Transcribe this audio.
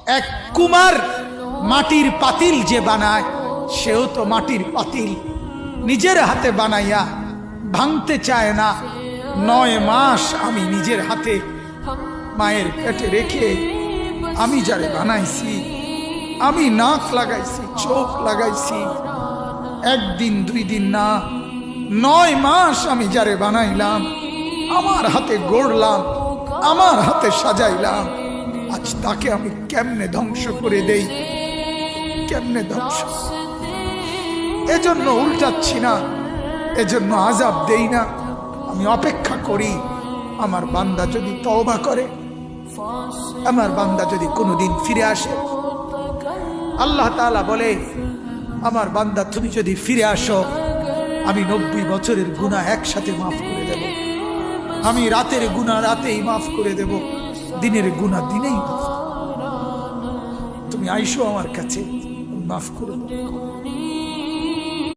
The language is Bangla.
এক কুমার মাটির পাতিল যে বানায়, সেও তো মাটির পাতিল নিজের হাতে বানাইয়া ভাঙতে চায় না। 9 মাস আমি নিজের হাতে মায়ের পেটে রেখে আমি যারে বানাইছি, আমি নাক লাগাইছি, চোখ লাগাইছি, 1 দিন 2 দিন না, 9 মাস আমি যারে বানাইলাম, আমার হাতে গড়লাম, আমার হাতে সাজাইলাম, আজ তাকে আমি কেমনে ধ্বংস করে দেই, কেমনে ধ্বংস। এজন্য উল্টাচ্ছি না, এজন্য আযাব দেই না। আমি অপেক্ষা করি আমার বান্দা যদি তওবা করে, আমার বান্দা যদি কোনোদিন ফিরে আসে। আল্লাহ তাআলা বলে, আমার বান্দা তুমি যদি ফিরে আসো, আমি 90 বছরের গুনাহ একসাথে মাফ করে দেব। আমি রাতের গুনাহ রাতেই মাফ করে দেব, দিনের গুনাহ দিনেই মাফ। তুমি আইসো আমার কাছে, মাফ করে দেব।